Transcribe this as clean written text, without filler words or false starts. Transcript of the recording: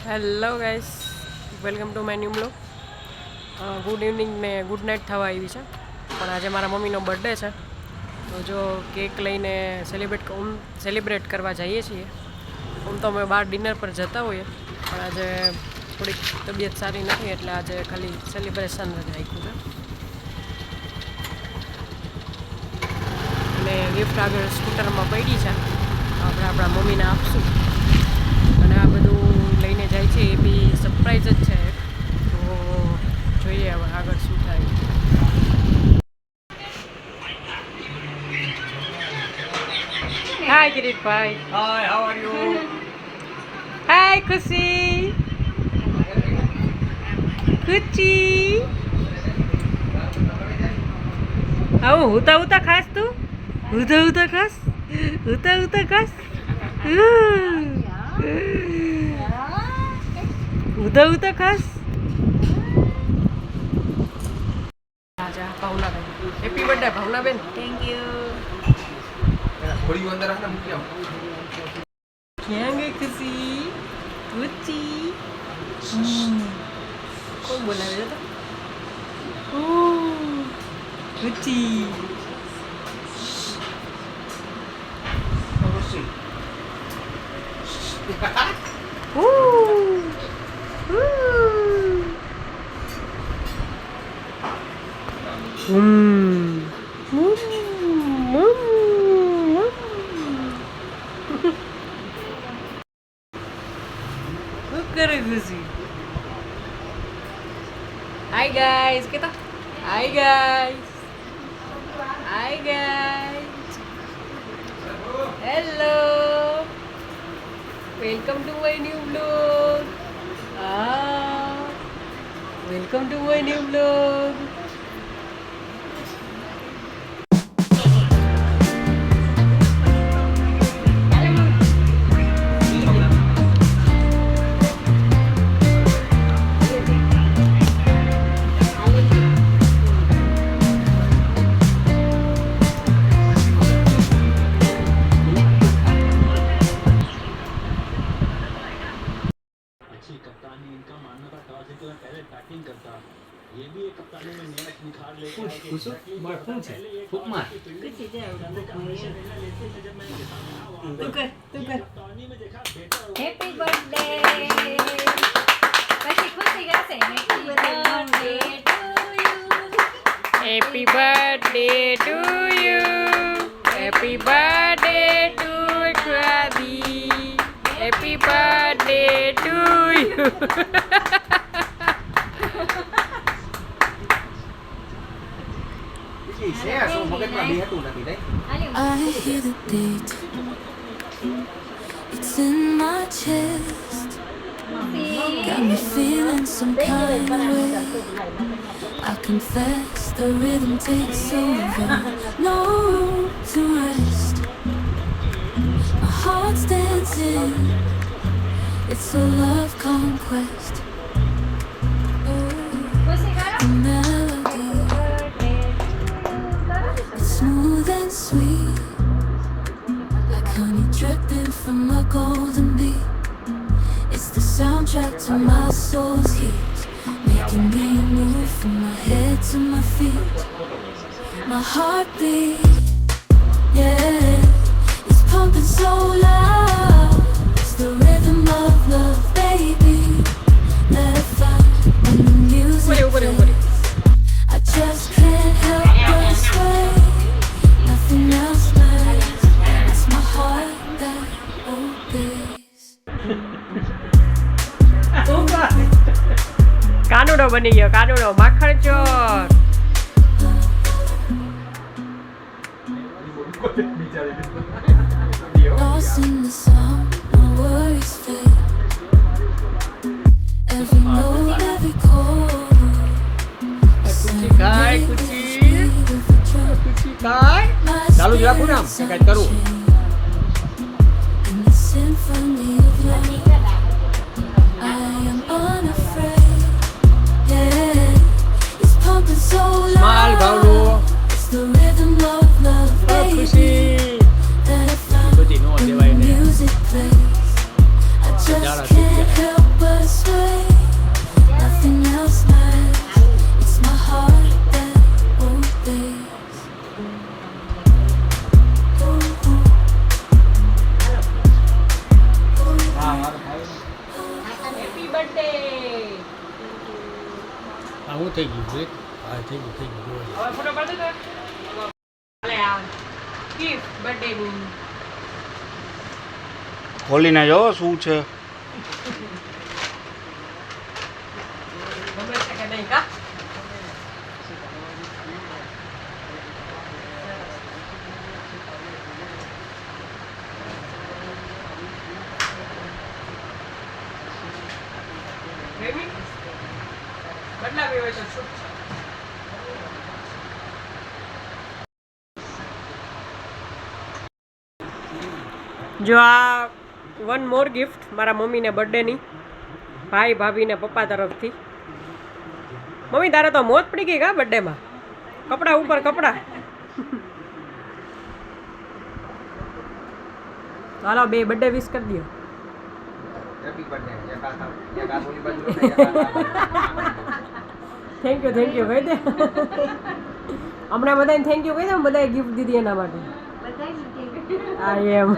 Hello guys, welcome to my new blog. Good evening ને good night થવા આવી છે, પણ આજે મારા મમ્મીનો બર્થડે છે, તો જો કેક લઈને સેલિબ્રેટ કરવા જઈએ છીએ. તો અમે બહાર ડિનર પર જતા હોઈએ, પણ આજે થોડીક તબિયત સારી નથી, એટલે આજે ખાલી સેલિબ્રેશન જ રાખ્યું છે. અને ગિફ્ટ આગળ સ્કૂટરમાં પડી છે, આપણે આપણા મમ્મીને આપશું. અને આ બધું લઈને જાય છે એ બી સરપ્રાઈઝ જ છે, તો જોઈએ હવે આગળ શું થાય. હાય Kiritbhai. Hi, how are you? હાય ખુશી. ખુશી આવું હુતા હુતા ખાસ, તું હુતા હુતા ખાસ, હુતા હુતા ખાસ, હુતા હુતા ખાસ. રાજા Bhavnaben, happy birthday Bhavnaben. Thank you. થોડી અંદર આને મૂકી આવો. ક્યાં ગઈ ખુશી? ખુશી કોણ બોલાવે છે? તો ખુશી કરે ખુશી. હાય ગાઈસ, કેતા hi guys, hi guys, hello, welcome to my new blog. Welcome to my new blog. कप्तानी इनका मानना था टॉस जीतकर पहले बैटिंग करता, ये भी एक कप्तानी में नया निखार लेके आया कि पहले एक कुछ जाओ जब मैंने तू कर कप्तानी में देखा बेटर हैप्पी बर्थडे. પછી ખુશી ગાશે happy birthday to you. Happy birthday to you. Happy birthday to સ્વાદી. Happy birthday to you. છે સો મગજમાં બી હતું નથી નહીં. I hear the beat. It's in my chest. Got me feeling some kind of way. I confess the rhythm takes over. No room to rest. My heart's dancing. It's a love conquest. The melody, it's smooth and sweet, like honey dripping from a golden bee. It's the soundtrack to my soul's heat, making me move from my head to my feet. My heartbeat, yeah, it's pumping so loud. It's the rhythm of love, baby. Let it fly when the music plays. I just can't help but sway. Nothing else matters. It's my heart that obeys. કાનુડો બની ગયો, કાનુડો માખણ ચોર. Lost in the sound, my worries fade. Every note, every chord. ખાય ખુશી. ચાલુ જ રાખું ને આમ કંઈક કરું. In the symphony of love, I am unafraid. Yeah, it's pumping so માલ loud. ભાવલું It's the rhythm of love, baby. ખુશી Let it fly બધી નો when દેવાય the ને. music plays. I just can't help but best way. Nothing else matters. It's my heart that obeys. Happy birthday. આ હું થઈ ગયું છે હા થઈ ગયું હવે ફોટો પાડી દે. અલે આ ગિફ્ટ બર્થડે ની. ખોલીને જો શું છે ગમે છે કે નહીં કા? પ્રેમી બદલાવી હોય તો છૂટ છે. જો આ વન મોર ગિફ્ટ મારા મમ્મીને બર્થડેની ભાઈ ભાભી ને પપ્પા તરફથી. મમ્મી તારે તો મોત પડી ગઈ કા બર્થડેમાં? કપડા ઉપર કપડા. હાલો બે બર્થડે વિશ કરી દો. હેપી બર્થડે એક આ ઓલી બાજુ ને એક આ થેન્ક યુ કહી દે. હમણાં બધાને થેન્ક યુ કહી દે. બધાએ ગિફ્ટ દીધી એના માટે. બધાય આ એમ